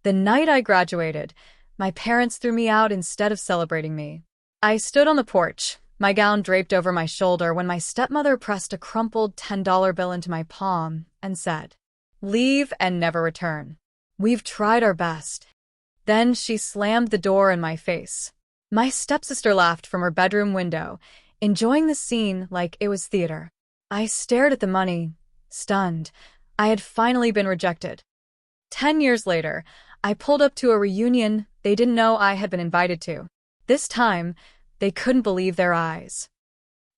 The night I graduated, my parents threw me out instead of celebrating me. I stood on the porch, my gown draped over my shoulder, when my stepmother pressed a crumpled $10 bill into my palm and said, "Leave and never return. We've tried our best." Then she slammed the door in my face. My stepsister laughed from her bedroom window, enjoying the scene like it was theater. I stared at the money, stunned. I had finally been rejected. 10 years later, I pulled up to a reunion they didn't know I had been invited to. This time, they couldn't believe their eyes.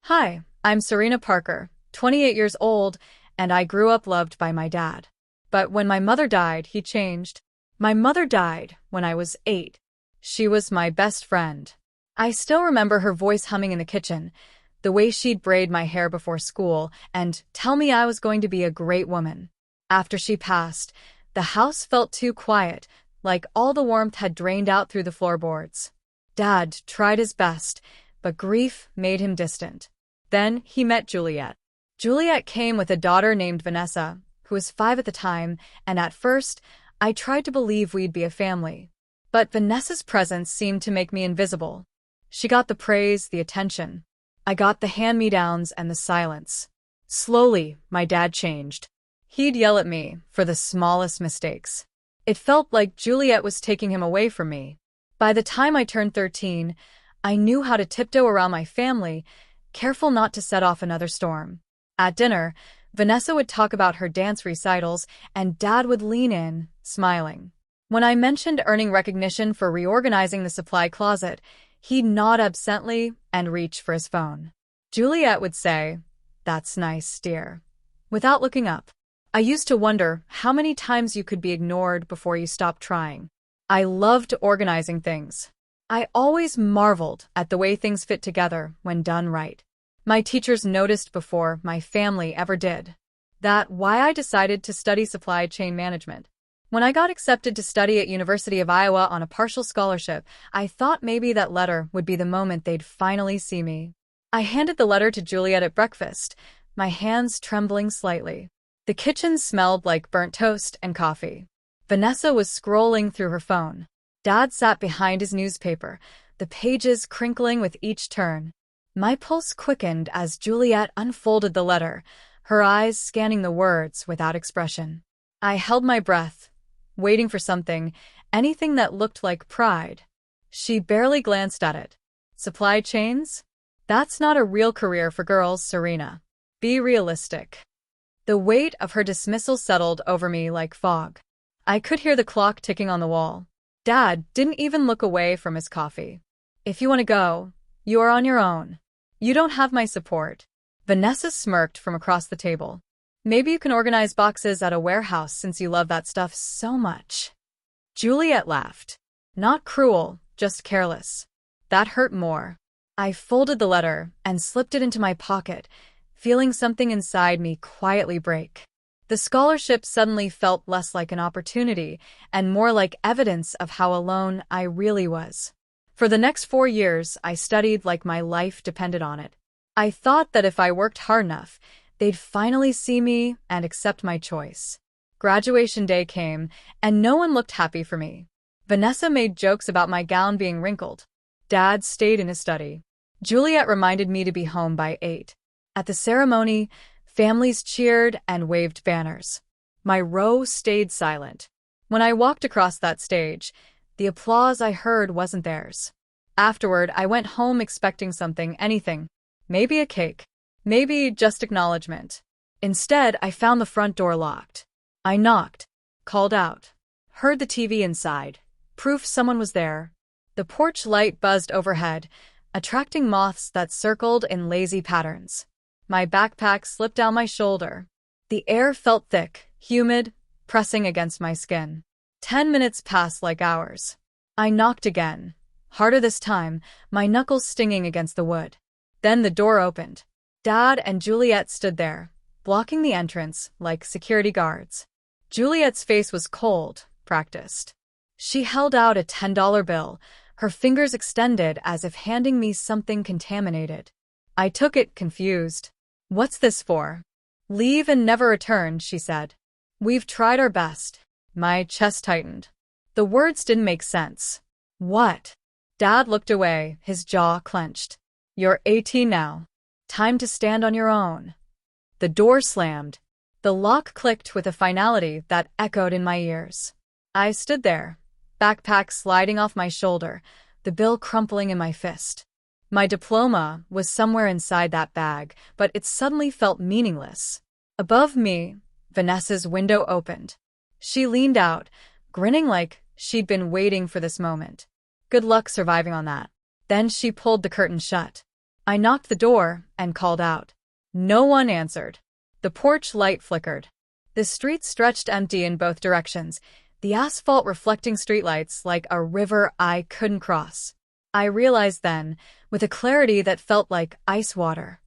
"Hi, I'm Serena Parker, 28 years old, and I grew up loved by my dad. But when my mother died, he changed. My mother died when I was 8. She was my best friend. I still remember her voice humming in the kitchen, the way she'd braid my hair before school and tell me I was going to be a great woman. After she passed, the house felt too quiet, like all the warmth had drained out through the floorboards. Dad tried his best, but grief made him distant. Then he met Juliet. Juliet came with a daughter named Vanessa, who was 5 at the time, and at first, I tried to believe we'd be a family. But Vanessa's presence seemed to make me invisible. She got the praise, the attention. I got the hand-me-downs and the silence. Slowly, my dad changed. He'd yell at me for the smallest mistakes. It felt like Juliet was taking him away from me. By the time I turned 13, I knew how to tiptoe around my family, careful not to set off another storm. At dinner, Vanessa would talk about her dance recitals, and Dad would lean in, smiling. When I mentioned earning recognition for reorganizing the supply closet, he'd nod absently and reach for his phone. Juliet would say, "That's nice, dear," without looking up. I used to wonder how many times you could be ignored before you stopped trying. I loved organizing things. I always marveled at the way things fit together when done right. My teachers noticed before my family ever did. That's why I decided to study supply chain management. When I got accepted to study at University of Iowa on a partial scholarship, I thought maybe that letter would be the moment they'd finally see me. I handed the letter to Juliet at breakfast, my hands trembling slightly. The kitchen smelled like burnt toast and coffee. Vanessa was scrolling through her phone. Dad sat behind his newspaper, the pages crinkling with each turn. My pulse quickened as Juliet unfolded the letter, her eyes scanning the words without expression. I held my breath, waiting for something, anything that looked like pride. She barely glanced at it. "Supply chains? That's not a real career for girls, Serena. Be realistic." The weight of her dismissal settled over me like fog. I could hear the clock ticking on the wall. Dad didn't even look away from his coffee. "If you want to go, you are on your own. You don't have my support." Vanessa smirked from across the table. "Maybe you can organize boxes at a warehouse since you love that stuff so much." Juliet laughed. Not cruel, just careless. That hurt more. I folded the letter and slipped it into my pocket, feeling something inside me quietly break. The scholarship suddenly felt less like an opportunity and more like evidence of how alone I really was. For the next 4 years, I studied like my life depended on it. I thought that if I worked hard enough, they'd finally see me and accept my choice. Graduation day came, and no one looked happy for me. Vanessa made jokes about my gown being wrinkled. Dad stayed in his study. Juliet reminded me to be home by 8. At the ceremony, families cheered and waved banners. My row stayed silent. When I walked across that stage, the applause I heard wasn't theirs. Afterward, I went home expecting something, anything. Maybe a cake. Maybe just acknowledgement. Instead, I found the front door locked. I knocked, called out, heard the TV inside, proof someone was there. The porch light buzzed overhead, attracting moths that circled in lazy patterns. My backpack slipped down my shoulder. The air felt thick, humid, pressing against my skin. 10 minutes passed like hours. I knocked again, harder this time, my knuckles stinging against the wood. Then the door opened. Dad and Juliet stood there, blocking the entrance like security guards. Juliet's face was cold, practiced. She held out a $10 bill, her fingers extended as if handing me something contaminated. I took it, confused. "What's this for?" "Leave and never return," she said. "We've tried our best." My chest tightened. The words didn't make sense. What? Dad looked away, his jaw clenched. You're 18 now. Time to stand on your own. The door slammed. The lock clicked with a finality that echoed in my ears. I stood there, backpack sliding off my shoulder, the bill crumpling in my fist. My diploma was somewhere inside that bag, but it suddenly felt meaningless. Above me, Vanessa's window opened. She leaned out, grinning like she'd been waiting for this moment. Good luck surviving on that. Then she pulled the curtain shut. I knocked the door and called out. No one answered. The porch light flickered. The street stretched empty in both directions, the asphalt reflecting streetlights like a river I couldn't cross. I realized then, with a clarity that felt like ice water,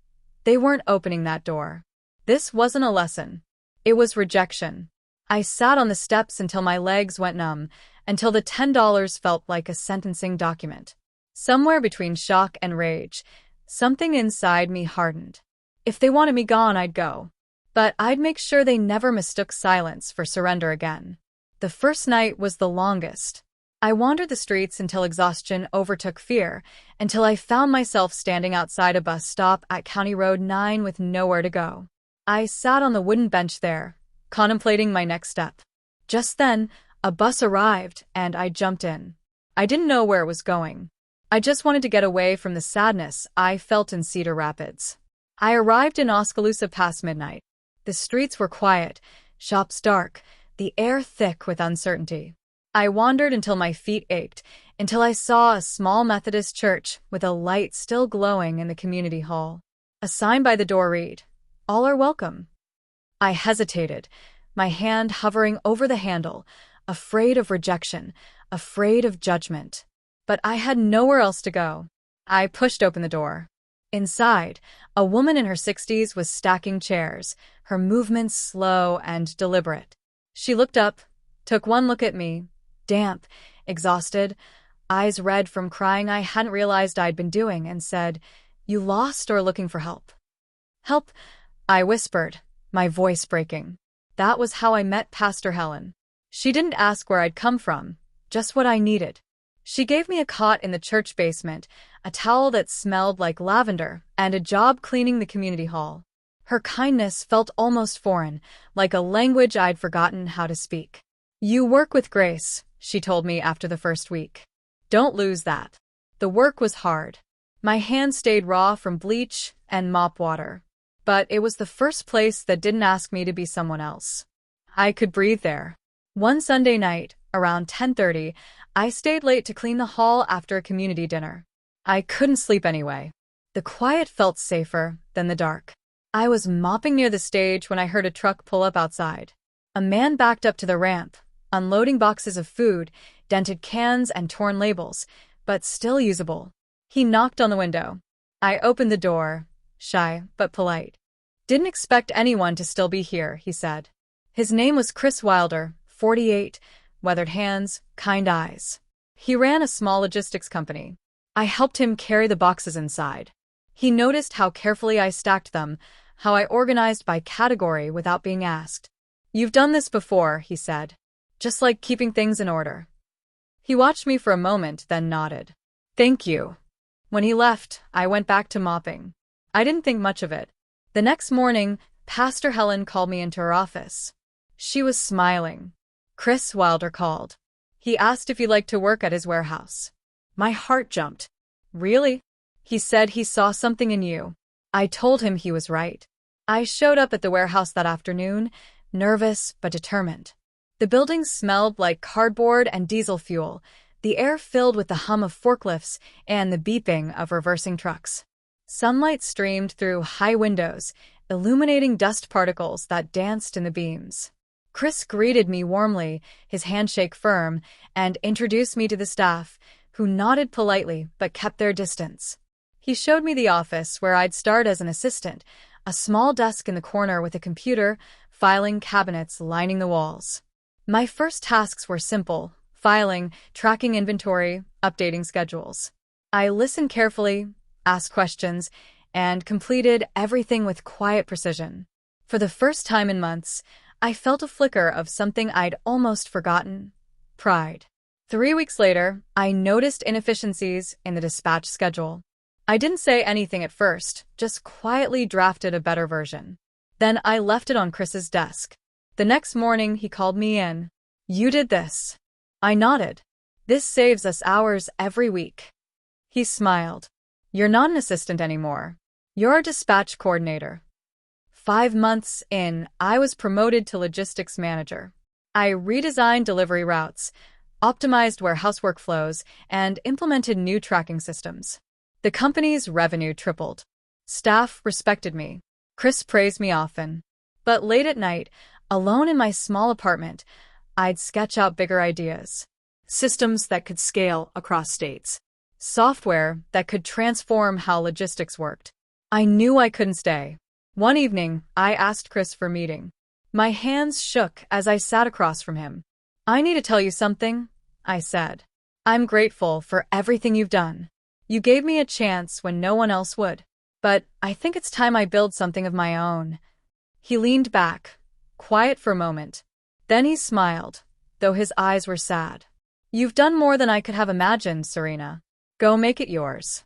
they weren't opening that door. This wasn't a lesson. It was rejection. I sat on the steps until my legs went numb, until the $10 felt like a sentencing document. Somewhere between shock and rage, something inside me hardened. If they wanted me gone, I'd go. But I'd make sure they never mistook silence for surrender again. The first night was the longest. I wandered the streets until exhaustion overtook fear, until I found myself standing outside a bus stop at County Road 9 with nowhere to go. I sat on the wooden bench there, contemplating my next step. Just then, a bus arrived, and I jumped in. I didn't know where it was going. I just wanted to get away from the sadness I felt in Cedar Rapids. I arrived in Oskaloosa past midnight. The streets were quiet, shops dark, the air thick with uncertainty. I wandered until my feet ached, until I saw a small Methodist church with a light still glowing in the community hall. A sign by the door read, "All are welcome." I hesitated, my hand hovering over the handle, afraid of rejection, afraid of judgment. But I had nowhere else to go. I pushed open the door. Inside, a woman in her 60s was stacking chairs, her movements slow and deliberate. She looked up, took one look at me, damp, exhausted, eyes red from crying I hadn't realized I'd been doing, and said, "You lost or looking for help?" "Help," I whispered, my voice breaking. That was how I met Pastor Helen. She didn't ask where I'd come from, just what I needed. She gave me a cot in the church basement, a towel that smelled like lavender, and a job cleaning the community hall. Her kindness felt almost foreign, like a language I'd forgotten how to speak. "You work with grace," she told me after the first week. "Don't lose that." The work was hard. My hands stayed raw from bleach and mop water. But it was the first place that didn't ask me to be someone else. I could breathe there. One Sunday night, around 10:30, I stayed late to clean the hall after a community dinner. I couldn't sleep anyway. The quiet felt safer than the dark. I was mopping near the stage when I heard a truck pull up outside. A man backed up to the ramp, unloading boxes of food, dented cans and torn labels, but still usable. He knocked on the window. I opened the door, shy but polite. "Didn't expect anyone to still be here," he said. His name was Chris Wilder, 48, weathered hands, kind eyes. He ran a small logistics company. I helped him carry the boxes inside. He noticed how carefully I stacked them, how I organized by category without being asked. "You've done this before," he said. "Just like keeping things in order." He watched me for a moment, then nodded. "Thank you." When he left, I went back to mopping. I didn't think much of it. The next morning, Pastor Helen called me into her office. She was smiling. "Chris Wilder called. He asked if you'd like to work at his warehouse." My heart jumped. "Really?" "He said he saw something in you." I told him he was right. I showed up at the warehouse that afternoon, nervous but determined. The building smelled like cardboard and diesel fuel, the air filled with the hum of forklifts and the beeping of reversing trucks. Sunlight streamed through high windows, illuminating dust particles that danced in the beams. Chris greeted me warmly, his handshake firm, and introduced me to the staff, who nodded politely but kept their distance. He showed me the office where I'd start as an assistant, a small desk in the corner with a computer, filing cabinets lining the walls. My first tasks were simple: filing, tracking inventory, updating schedules. I listened carefully, asked questions, and completed everything with quiet precision. For the first time in months, I felt a flicker of something I'd almost forgotten: pride. 3 weeks later, I noticed inefficiencies in the dispatch schedule. I didn't say anything at first, just quietly drafted a better version. Then I left it on Chris's desk. The next morning, he called me in. "You did this." I nodded. "This saves us hours every week." He smiled. "You're not an assistant anymore. You're a dispatch coordinator." 5 months in, I was promoted to logistics manager. I redesigned delivery routes, optimized warehouse workflows, and implemented new tracking systems. The company's revenue tripled. Staff respected me. Chris praised me often. But late at night, alone in my small apartment, I'd sketch out bigger ideas. Systems that could scale across states. Software that could transform how logistics worked. I knew I couldn't stay. One evening, I asked Chris for a meeting. My hands shook as I sat across from him. "I need to tell you something," I said. "I'm grateful for everything you've done. You gave me a chance when no one else would. But I think it's time I build something of my own." He leaned back, quiet for a moment. Then he smiled, though his eyes were sad. "You've done more than I could have imagined, Serena. Go make it yours."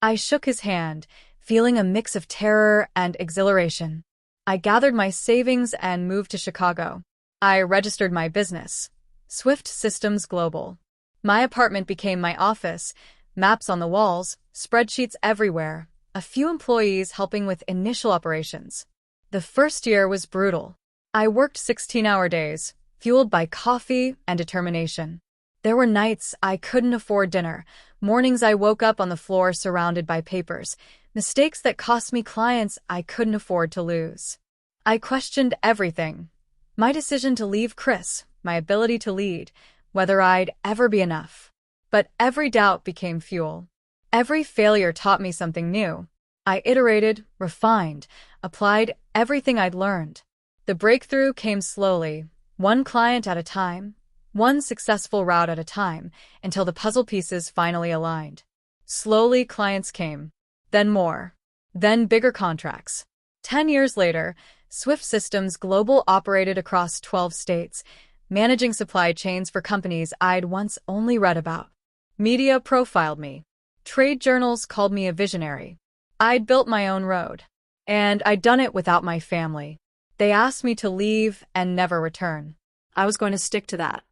I shook his hand, feeling a mix of terror and exhilaration. I gathered my savings and moved to Chicago. I registered my business, Swift Systems Global. My apartment became my office, maps on the walls, spreadsheets everywhere, a few employees helping with initial operations. The first year was brutal. I worked 16-hour days, fueled by coffee and determination. There were nights I couldn't afford dinner, mornings I woke up on the floor surrounded by papers, mistakes that cost me clients I couldn't afford to lose. I questioned everything. My decision to leave Chris, my ability to lead, whether I'd ever be enough. But every doubt became fuel. Every failure taught me something new. I iterated, refined, applied everything I'd learned. The breakthrough came slowly, one client at a time, one successful route at a time, until the puzzle pieces finally aligned. Slowly, clients came. Then more. Then bigger contracts. 10 years later, Swift Systems Global operated across 12 states, managing supply chains for companies I'd once only read about. Media profiled me. Trade journals called me a visionary. I'd built my own road. And I'd done it without my family. They asked me to leave and never return. I was going to stick to that.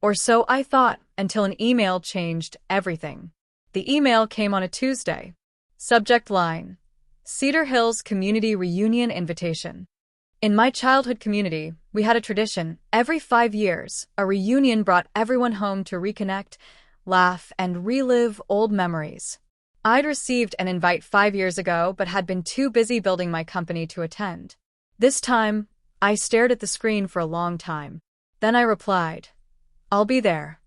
Or so I thought, until an email changed everything. The email came on a Tuesday. Subject line: Cedar Hills Community Reunion Invitation. In my childhood community, we had a tradition. Every 5 years, a reunion brought everyone home to reconnect, laugh, and relive old memories. I'd received an invite 5 years ago but had been too busy building my company to attend. This time, I stared at the screen for a long time. Then I replied, "I'll be there."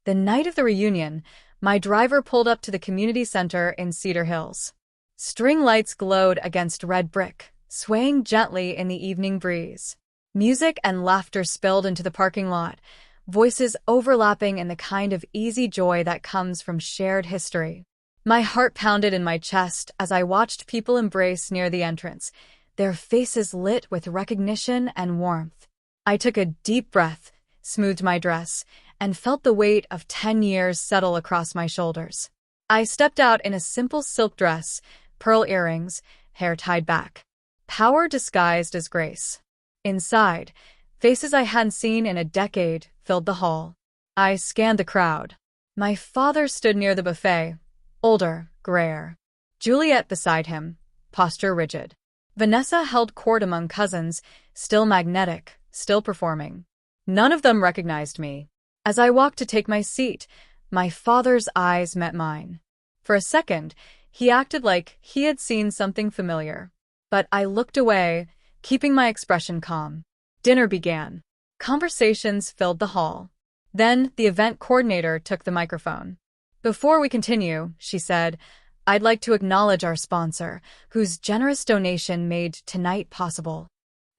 The night of the reunion, my driver pulled up to the community center in Cedar Hills. String lights glowed against red brick, swaying gently in the evening breeze. Music and laughter spilled into the parking lot, voices overlapping in the kind of easy joy that comes from shared history. My heart pounded in my chest as I watched people embrace near the entrance, their faces lit with recognition and warmth. I took a deep breath, smoothed my dress, and felt the weight of 10 years settle across my shoulders. I stepped out in a simple silk dress, pearl earrings, hair tied back. Power disguised as grace. Inside, faces I hadn't seen in a decade filled the hall. I scanned the crowd. My father stood near the buffet, older, grayer. Juliet beside him, posture rigid. Vanessa held court among cousins, still magnetic, still performing. None of them recognized me. As I walked to take my seat, my father's eyes met mine. For a second, he acted like he had seen something familiar. But I looked away, keeping my expression calm. Dinner began. Conversations filled the hall. Then the event coordinator took the microphone. "Before we continue," she said, "I'd like to acknowledge our sponsor, whose generous donation made tonight possible."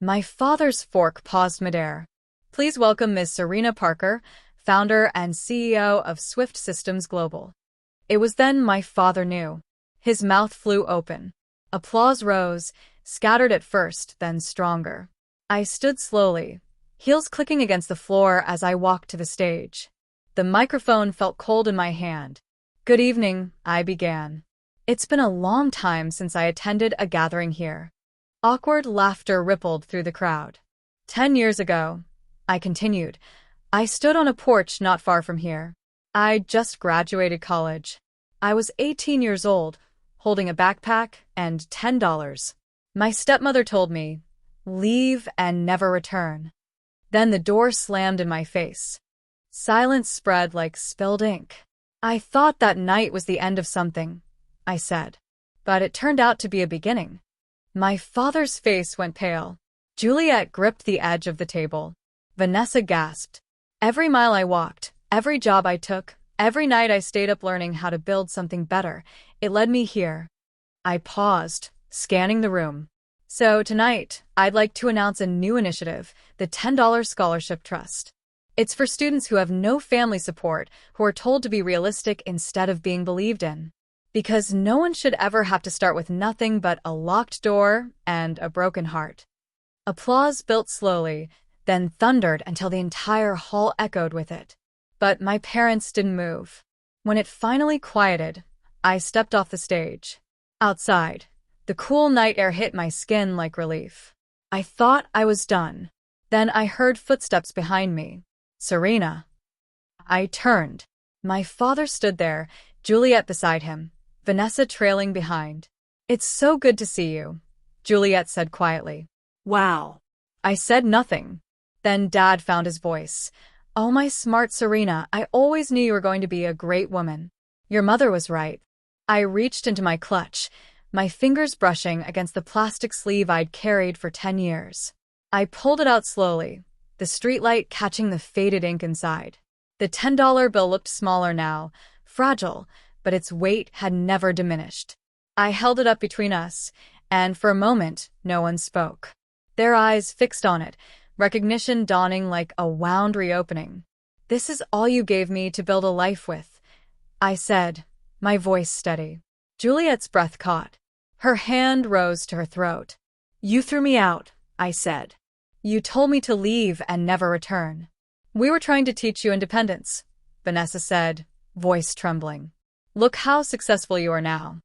My father's fork paused midair. "Please welcome Ms. Serena Parker, founder and CEO of Swift Systems Global." It was then my father knew. His mouth flew open. Applause rose, scattered at first, then stronger. I stood slowly, heels clicking against the floor as I walked to the stage. The microphone felt cold in my hand. "Good evening," I began. "It's been a long time since I attended a gathering here." Awkward laughter rippled through the crowd. 10 years ago, I continued, I stood on a porch not far from here. I just graduated college. I was 18 years old, holding a backpack and $10. My stepmother told me, "Leave and never return." Then the door slammed in my face. Silence spread like spilled ink. "I thought that night was the end of something," I said. But it turned out to be a beginning. My father's face went pale. Juliet gripped the edge of the table. Vanessa gasped. Every mile I walked, every job I took, every night I stayed up learning how to build something better, it led me here. I paused, scanning the room. "So tonight, I'd like to announce a new initiative, the $10 Scholarship Trust. It's for students who have no family support, who are told to be realistic instead of being believed in. Because no one should ever have to start with nothing but a locked door and a broken heart." Applause built slowly, then thundered until the entire hall echoed with it. But my parents didn't move. When it finally quieted, I stepped off the stage. Outside, the cool night air hit my skin like relief. I thought I was done. Then I heard footsteps behind me. "Serena." I turned. My father stood there, Juliet beside him, Vanessa trailing behind. "It's so good to see you," Juliet said quietly. "Wow." I said nothing. Then Dad found his voice. "Oh, my smart Serena, I always knew you were going to be a great woman. Your mother was right." I reached into my clutch, my fingers brushing against the plastic sleeve I'd carried for 10 years. I pulled it out slowly, the streetlight catching the faded ink inside. The $10 bill looked smaller now, fragile, but its weight had never diminished. I held it up between us, and for a moment, no one spoke. Their eyes fixed on it, recognition dawning like a wound reopening. "This is all you gave me to build a life with," I said, my voice steady. Juliet's breath caught. Her hand rose to her throat. "You threw me out," I said. "You told me to leave and never return." "We were trying to teach you independence," Vanessa said, voice trembling. "Look how successful you are now."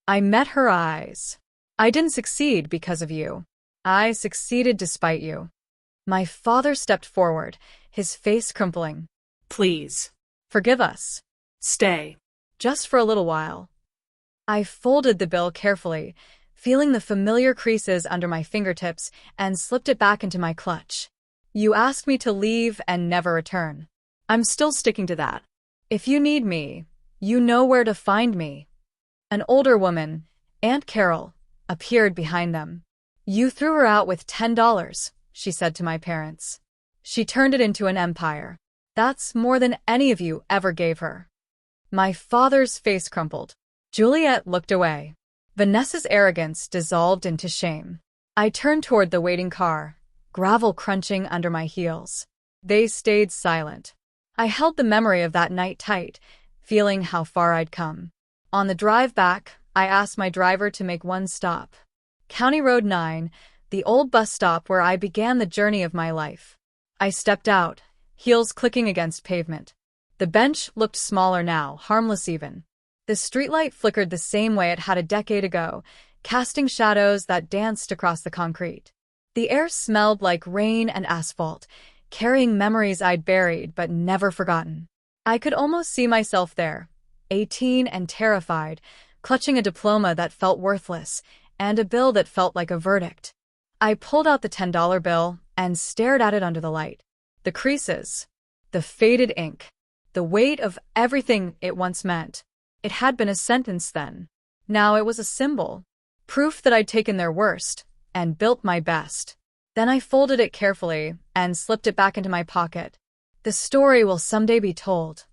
I met her eyes. "I didn't succeed because of you. I succeeded despite you." My father stepped forward, his face crumpling. "Please. Forgive us. Stay. Just for a little while." I folded the bill carefully, feeling the familiar creases under my fingertips, and slipped it back into my clutch. "You asked me to leave and never return. I'm still sticking to that. If you need me, you know where to find me." An older woman, Aunt Carol, appeared behind them. "You threw her out with $10, she said to my parents. "She turned it into an empire. That's more than any of you ever gave her." My father's face crumpled. Juliet looked away. Vanessa's arrogance dissolved into shame. I turned toward the waiting car, gravel crunching under my heels. They stayed silent. I held the memory of that night tight, feeling how far I'd come. On the drive back, I asked my driver to make one stop. County Road 9, the old bus stop where I began the journey of my life. I stepped out, heels clicking against pavement. The bench looked smaller now, harmless even. The streetlight flickered the same way it had a decade ago, casting shadows that danced across the concrete. The air smelled like rain and asphalt, carrying memories I'd buried but never forgotten. I could almost see myself there, 18 and terrified, clutching a diploma that felt worthless, and a bill that felt like a verdict. I pulled out the $10 bill and stared at it under the light. The creases, the faded ink, the weight of everything it once meant. It had been a sentence then. Now it was a symbol, proof that I'd taken their worst and built my best. Then I folded it carefully and slipped it back into my pocket. "The story will someday be told,"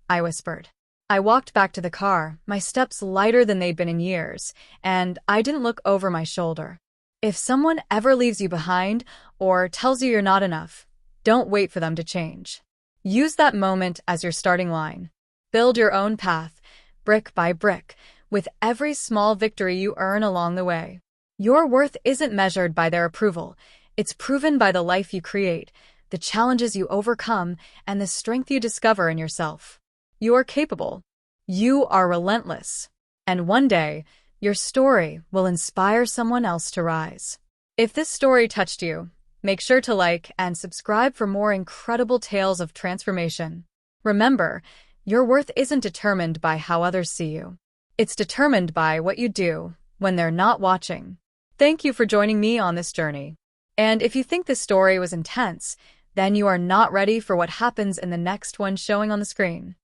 I whispered. I walked back to the car, my steps lighter than they'd been in years, and I didn't look over my shoulder. If someone ever leaves you behind or tells you you're not enough, don't wait for them to change. Use that moment as your starting line. Build your own path, brick by brick, with every small victory you earn along the way. Your worth isn't measured by their approval. It's proven by the life you create, the challenges you overcome, and the strength you discover in yourself. You are capable. You are relentless. And one day, your story will inspire someone else to rise. If this story touched you, make sure to like and subscribe for more incredible tales of transformation. Remember, your worth isn't determined by how others see you. It's determined by what you do when they're not watching. Thank you for joining me on this journey. And if you think this story was intense, then you are not ready for what happens in the next one showing on the screen.